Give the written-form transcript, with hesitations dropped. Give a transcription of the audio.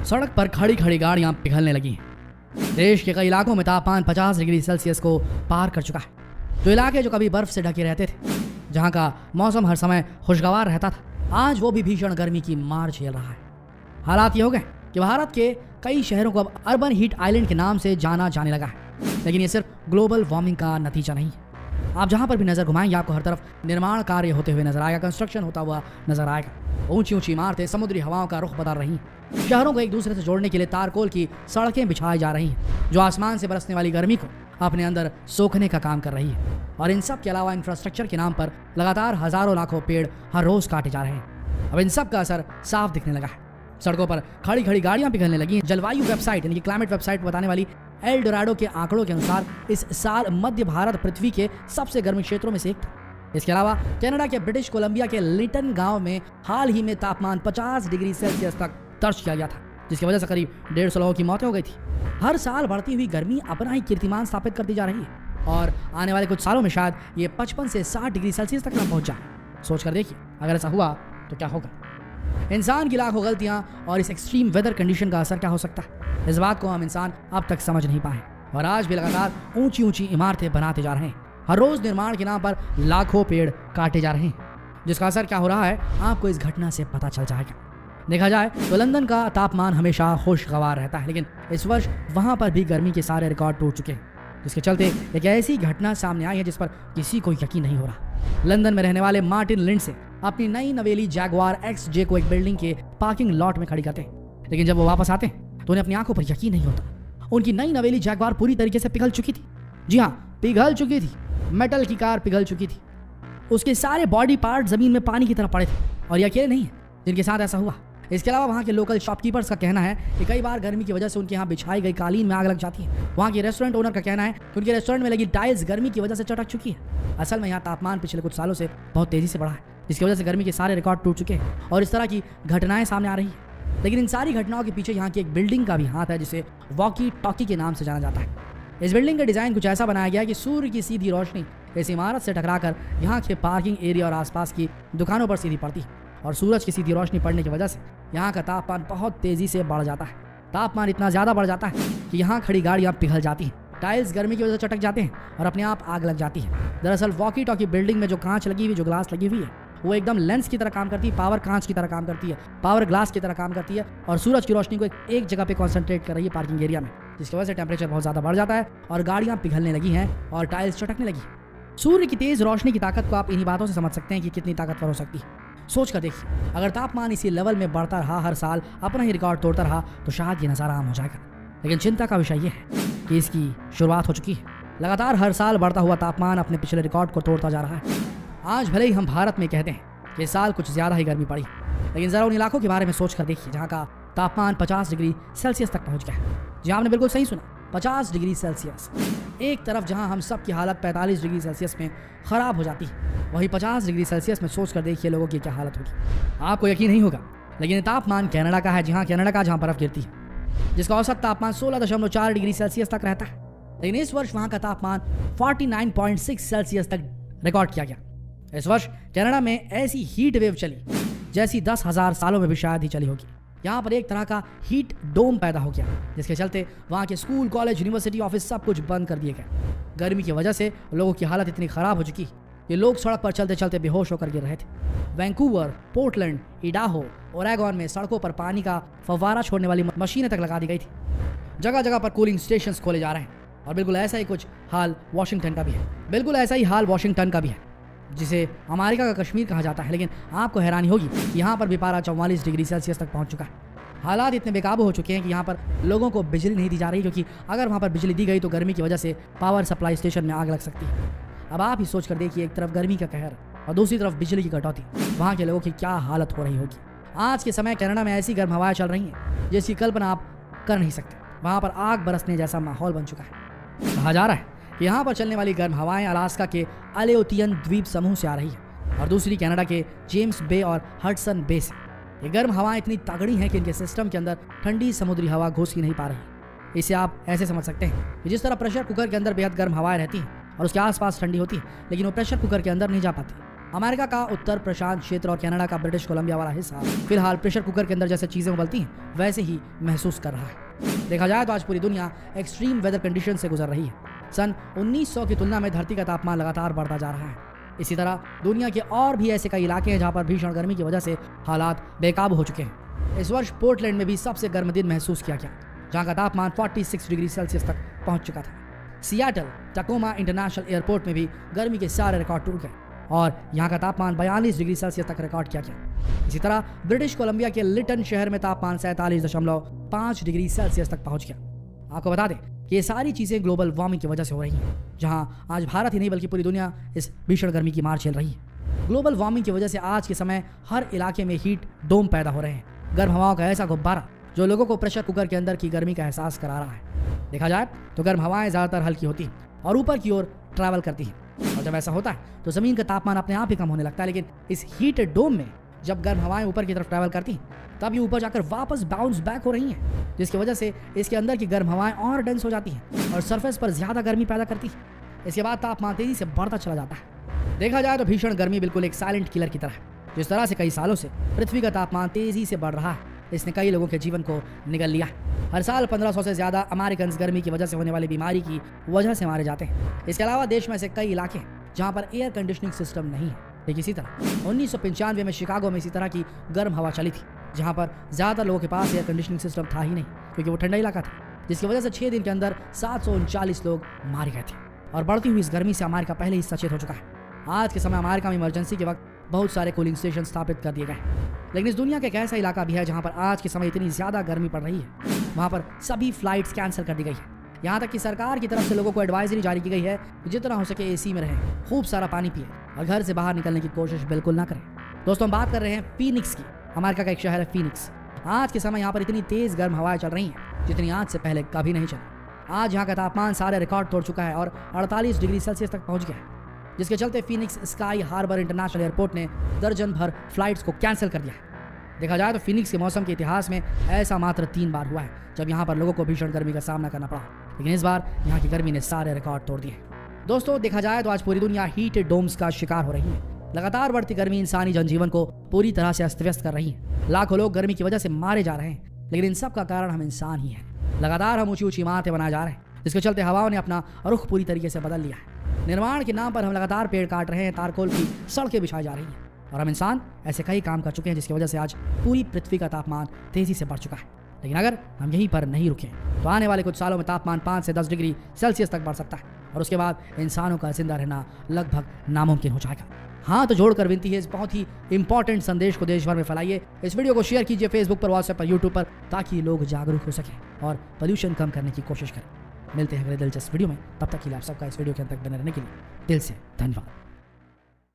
सड़क पर खड़ी खड़ी गाड़ियां पिघलने लगी हैं। देश के कई इलाकों में तापमान 50 डिग्री सेल्सियस को पार कर चुका है। जो इलाके जो कभी बर्फ से ढके रहते थे, जहां का मौसम हर समय खुशगवार रहता था, आज वो भी भीषण गर्मी की मार झेल रहा है। हालात ये हो गए कि भारत के कई शहरों को अब अर्बन हीट आइलैंड के नाम से जाना जाने लगा है। लेकिन ये सिर्फ ग्लोबल वार्मिंग का नतीजा नहीं है। आप जहां पर भी नजर घुमाएंगे आपको हर तरफ निर्माण कार्य होते हुए नजर आएगा, कंस्ट्रक्शन होता हुआ नजर आएगा। ऊंची ऊंची इमारतें समुद्री हवाओं का रुख बदल रही हैं। शहरों को एक दूसरे से जोड़ने के लिए तारकोल की सड़कें बिछाई जा रही हैं, जो आसमान से बरसने वाली गर्मी को अपने अंदर सोखने का काम कर रही है। और इन सब के अलावा इंफ्रास्ट्रक्चर के नाम पर लगातार हजारों लाखों पेड़ हर रोज काटे जा रहे हैं। अब इन सब का असर साफ दिखने लगा है। सड़कों पर खड़ी खड़ी गाड़ियां पिघलने लगी हैं। जलवायु वेबसाइट यानी कि क्लाइमेट वेबसाइट बताने वाली एल डोराडो के आंकड़ों के अनुसार इस साल मध्य भारत पृथ्वी के सबसे गर्म क्षेत्रों में से एक था। इसके अलावा कनाडा के ब्रिटिश कोलंबिया के लिटन गांव में हाल ही में तापमान 50 डिग्री सेल्सियस तक दर्ज किया गया था, जिसकी वजह से करीब 150 लोगों की मौतें हो गई थी। हर साल बढ़ती हुई गर्मी अपना ही कीर्तिमान स्थापित करती जा रही है और आने वाले कुछ सालों में शायद ये 55 से 60 डिग्री सेल्सियस तक न पहुंच जाए। सोच कर देखिए, अगर ऐसा हुआ तो क्या होगा। इंसान की लाखों गलतियां और इस एक्सट्रीम वेदर कंडीशन का असर क्या हो सकता है, इस बात को हम इंसान अब तक समझ नहीं पाए और आज भी लगातार ऊंची ऊंची इमारतें बनाते जा रहे हैं। हर रोज निर्माण के नाम पर लाखों पेड़ काटे जा रहे हैं, जिसका असर क्या हो रहा है आपको इस घटना से पता चल जाएगा। देखा जाए तो लंदन का तापमान हमेशा खुशगवार रहता है, लेकिन इस वर्ष वहां पर भी गर्मी के सारे रिकॉर्ड टूट चुके हैं, जिसके चलते एक ऐसी घटना सामने आई है जिस पर किसी को यकीन नहीं हो रहा। लंदन में रहने वाले मार्टिन लिंडसे अपनी नई नवेली जैगवार XJ को एक बिल्डिंग के पार्किंग लॉट में खड़ी करते हैं, लेकिन जब वो वापस आते हैं तो उन्हें अपनी आंखों पर यकीन नहीं होता। उनकी नई नवेली जैगवार पूरी तरीके से पिघल चुकी थी। जी हाँ, पिघल चुकी थी। मेटल की कार पिघल चुकी थी। उसके सारे बॉडी पार्ट जमीन में पानी की तरह पड़े थे और ये अकेले नहीं है जिनके साथ ऐसा हुआ। इसके अलावा वहाँ के लोकल शॉपकीपर्स का कहना है कि कई बार गर्मी की वजह से उनके यहाँ बिछाई गई कालीन में आग लग जाती है। वहाँ के रेस्टोरेंट ओनर का कहना है कि उनके रेस्टोरेंट में लगी टाइल्स गर्मी की वजह से चटक चुकी है। असल में यहाँ तापमान पिछले कुछ सालों से बहुत तेजी से बढ़ा है, जिसकी वजह से गर्मी के सारे रिकॉर्ड टूट चुके हैं और इस तरह की घटनाएं सामने आ रही है। लेकिन इन सारी घटनाओं के पीछे यहाँ की एक बिल्डिंग का भी हाथ है, जिसे वॉकी टॉकी के नाम से जाना जाता है। इस बिल्डिंग का डिजाइन कुछ ऐसा बनाया गया है कि सूर्य की सीधी रोशनी इस इमारत से टकराकर यहाँ के पार्किंग एरिया और आसपास की दुकानों पर सीधी पड़ती है और सूरज की सीधी रोशनी पड़ने की वजह से यहाँ का तापमान बहुत तेजी से बढ़ जाता है। तापमान इतना ज़्यादा बढ़ जाता है कि यहाँ खड़ी गाड़ियाँ पिघल जाती हैं, टाइल्स गर्मी की वजह से चटक जाते हैं और अपने आप आग लग जाती है। दरअसल वॉकी टॉकी बिल्डिंग में जो कांच लगी हुई, जो ग्लास लगी हुई है, वो एकदम लेंस की तरह काम करती है, पावर कांच की तरह काम करती है, पावर ग्लास की तरह काम करती है और सूरज की रोशनी को एक जगह पे कॉन्सेंट्रेट कर रही है पार्किंग एरिया में, जिसकी वजह से टेम्परेचर बहुत ज़्यादा बढ़ जाता है और गाड़ियाँ पिघलने लगी हैं और टाइल्स चटकने लगी। सूर्य की तेज रोशनी की ताकत को आप इन्हीं बातों से समझ सकते हैं कि कितनी ताकतवर हो सकती है। सोच कर देखिए, अगर तापमान इसी लेवल में बढ़ता रहा, हर साल अपना ही रिकॉर्ड तोड़ता रहा, तो शायद ये नज़ारा आम हो जाएगा। लेकिन चिंता का विषय ये है कि इसकी शुरुआत हो चुकी है। लगातार हर साल बढ़ता हुआ तापमान अपने पिछले रिकॉर्ड को तोड़ता जा रहा है। आज भले ही हम भारत में कहते हैं कि इस साल कुछ ज़्यादा ही गर्मी पड़ी, लेकिन ज़रा उन इलाकों के बारे में सोच कर देखिए जहाँ का तापमान 50 डिग्री सेल्सियस तक पहुँच गया है। जी आपने बिल्कुल सही सुना, 50 डिग्री सेल्सियस। एक तरफ जहां हम सब की हालत 45 डिग्री सेल्सियस में ख़राब हो जाती है, वहीं 50 डिग्री सेल्सियस में सोच कर देखिए लोगों की क्या हालत होगी। आपको यकीन नहीं होगा, लेकिन तापमान कनाडा का है, जहां बर्फ़ गिरती है, जिसका औसत तापमान 16.4 डिग्री सेल्सियस तक रहता है। लेकिन इस वर्ष वहाँ का तापमान 49.6 सेल्सियस तक रिकॉर्ड किया गया। इस वर्ष कनाडा में ऐसी हीट वेव चली जैसी 10,000 सालों में भी शायद ही चली होगी। यहाँ पर एक तरह का हीट डोम पैदा हो गया, जिसके चलते वहाँ के स्कूल, कॉलेज, यूनिवर्सिटी, ऑफिस सब कुछ बंद कर दिए गए। गर्मी की वजह से लोगों की हालत इतनी ख़राब हो चुकी कि लोग सड़क पर चलते चलते बेहोश होकर गिर रहे थे। वैंकूवर, पोर्टलैंड, इडाहो, ओरेगॉन में सड़कों पर पानी का फव्वारा छोड़ने वाली मशीनें तक लगा दी गई थी। जगह जगह पर कूलिंग स्टेशंस खोले जा रहे हैं और बिल्कुल ऐसा ही कुछ हाल वाशिंगटन का भी है, जिसे अमेरिका का कश्मीर कहा जाता है। लेकिन आपको हैरानी होगी कि यहाँ पर भी पारा 44 डिग्री सेल्सियस तक पहुँच चुका है। हालात इतने बेकाबू हो चुके हैं कि यहाँ पर लोगों को बिजली नहीं दी जा रही, क्योंकि अगर वहाँ पर बिजली दी गई तो गर्मी की वजह से पावर सप्लाई स्टेशन में आग लग सकती है। अब आप ही सोच कर देखिए, एक तरफ गर्मी का कहर और दूसरी तरफ बिजली की कटौती, वहाँ के लोगों की क्या हालत हो रही होगी। आज के समय कनाडा में ऐसी गर्म हवाएं चल रही हैं जिसकी कल्पना आप कर नहीं सकते। वहाँ पर आग बरसने जैसा माहौल बन चुका है। कहा जा रहा है कि यहाँ पर चलने वाली गर्म हवाएं अलास्का के अलेउतियन द्वीप समूह से आ रही है और दूसरी कनाडा के जेम्स बे और हडसन बे से। ये गर्म हवाएं इतनी तगड़ी हैं कि इनके सिस्टम के अंदर ठंडी समुद्री हवा घुस ही नहीं पा रही। इसे आप ऐसे समझ सकते हैं कि जिस तरह प्रेशर कुकर के अंदर बेहद गर्म हवाएं रहती हैं और उसके आसपास ठंडी होती है, लेकिन वो प्रेशर कुकर के अंदर नहीं जा पाती। अमेरिका का उत्तर प्रशांत क्षेत्र और कनाडा का ब्रिटिश कोलंबिया वाला हिस्सा फिलहाल प्रेशर कुकर के अंदर जैसे चीजें उबलती हैं वैसे ही महसूस कर रहा है। देखा जाए तो आज पूरी दुनिया एक्सट्रीम वेदर कंडीशन से गुजर रही है। सन 1900 की तुलना में धरती का तापमान लगातार बढ़ता जा रहा है। इसी तरह दुनिया के और भी ऐसे कई इलाके हैं जहां पर भीषण गर्मी की वजह से हालात बेकाबू हो चुके हैं। इस वर्ष पोर्टलैंड में भी सबसे गर्म दिन महसूस किया गया, जहां का तापमान 46 डिग्री सेल्सियस तक पहुंच चुका था। सियाटल टकोमा इंटरनेशनल एयरपोर्ट में भी गर्मी के सारे रिकॉर्ड टूट गए और यहाँ का तापमान 42 डिग्री सेल्सियस तक रिकॉर्ड किया गया। इसी तरह ब्रिटिश कोलंबिया के लिटन शहर में तापमान 47.5 डिग्री सेल्सियस तक पहुंच गया। आपको बता दें कि ये सारी चीजें ग्लोबल वार्मिंग की वजह से हो रही हैं, जहां आज भारत ही नहीं बल्कि पूरी दुनिया इस भीषण गर्मी की मार झेल रही है। ग्लोबल वार्मिंग की वजह से आज के समय हर इलाके में हीट डोम पैदा हो रहे हैं, गर्म हवाओं का ऐसा गुब्बारा जो लोगों को प्रेशर कुकर के अंदर की गर्मी का एहसास करा रहा है। देखा जाए तो गर्म हवाएं ज्यादातर हल्की होती हैं और ऊपर की ओर ट्रैवल करती हैं, और जब ऐसा होता है तो जमीन का तापमान अपने आप ही कम होने लगता है। लेकिन इस हीट डोम में जब गर्म हवाएं ऊपर की तरफ ट्रैवल करती हैं तब ये ऊपर जाकर वापस बाउंस बैक हो रही हैं, जिसकी वजह से इसके अंदर की गर्म हवाएं और डेंस हो जाती हैं और सरफेस पर ज्यादा गर्मी पैदा करती है। इसके बाद तापमान तेजी से बढ़ता चला जाता है। देखा जाए तो भीषण गर्मी बिल्कुल एक साइलेंट किलर की तरह है। जिस तरह से कई सालों से पृथ्वी का तापमान तेजी से बढ़ रहा है, इसने कई लोगों के जीवन को निगल लिया है। हर साल 1500 से ज्यादा अमेरिकन गर्मी की वजह से होने वाली बीमारी की वजह से मारे जाते हैं। इसके अलावा देश में ऐसे कई इलाके हैं जहां पर एयर कंडीशनिंग सिस्टम नहीं है। ठीक इसी तरह 1995 में शिकागो में इसी तरह की गर्म हवा चली थी, जहां पर ज्यादातर लोगों के पास एयर कंडीशनिंग सिस्टम था ही नहीं, क्योंकि वो ठंडा इलाका था, जिसकी वजह से 6 दिन के अंदर 739 लोग मारे गए थे। और बढ़ती हुई इस गर्मी से अमेरिका पहले ही सचेत हो चुका है। आज के समय अमेरिका में इमरजेंसी के वक्त बहुत सारे कूलिंग स्टेशन स्थापित कर दिए गए हैं। लेकिन इस दुनिया का एक ऐसा इलाका भी है जहां पर आज के समय इतनी ज्यादा गर्मी पड़ रही है, वहां पर सभी फ्लाइट्स कैंसिल कर दी गई है। यहाँ तक कि सरकार की तरफ से लोगों को एडवाइजरी जारी की गई है कि जितना हो सके एसी में रहें, खूब सारा पानी पिए और घर से बाहर निकलने की कोशिश बिल्कुल ना करें। दोस्तों, हम बात कर रहे हैं फीनिक्स की। अमेरिका का एक शहर है फीनिक्स। आज के समय यहाँ पर इतनी तेज गर्म हवाएं चल रही हैं जितनी आज से पहले कभी नहीं चली। आज यहाँ का तापमान सारे रिकॉर्ड तोड़ चुका है और 48 डिग्री सेल्सियस तक पहुंच गया है, जिसके चलते Phoenix Sky Harbor International Airport ने दर्जन भर फ्लाइट्स को कैंसिल कर दिया है। देखा जाए तो फीनिक्स के मौसम के इतिहास में ऐसा मात्र 3 बार हुआ है जब यहाँ पर लोगों को भीषण गर्मी का सामना करना पड़ा, लेकिन इस बार यहाँ की गर्मी ने सारे रिकॉर्ड तोड़ दिए। दोस्तों, देखा जाए तो आज पूरी दुनिया हीट डोम्स का शिकार हो रही है। लगातार बढ़ती गर्मी इंसानी जनजीवन को पूरी तरह से अस्त व्यस्त कर रही है। लाखों लोग गर्मी की वजह से मारे जा रहे हैं, लेकिन इन सब का कारण हम इंसान ही हैं। लगातार हम ऊंची ऊंची इमारतें बनाए जा रहे हैं, जिसके चलते हवाओं ने अपना रुख पूरी तरीके से बदल लिया है। निर्माण के नाम पर हम लगातार पेड़ काट रहे हैं, तारकोल की सड़कें बिछाई जा रही हैं, और हम इंसान ऐसे कई काम कर चुके हैं जिसकी वजह से आज पूरी पृथ्वी का तापमान तेजी से बढ़ चुका है। लेकिन अगर हम यहीं पर नहीं रुके तो आने वाले कुछ सालों में तापमान 5 से 10 डिग्री सेल्सियस तक बढ़ सकता है, और उसके बाद इंसानों का जिंदा रहना लगभग नामुमकिन हो जाएगा। हाँ, तो जोड़कर विनती है, इस बहुत ही इंपॉर्टेंट संदेश को देश भर में फैलाइए। इस वीडियो को शेयर कीजिए फेसबुक पर, व्हाट्सएप पर, यूट्यूब पर, ताकि लोग जागरूक हो सकें और पोल्यूशन कम करने की कोशिश करें। मिलते हैं अगले दिलचस्प वीडियो में। तब तक के लिए आप सबका इस वीडियो के अंत तक बने रहने के लिए दिल से धन्यवाद।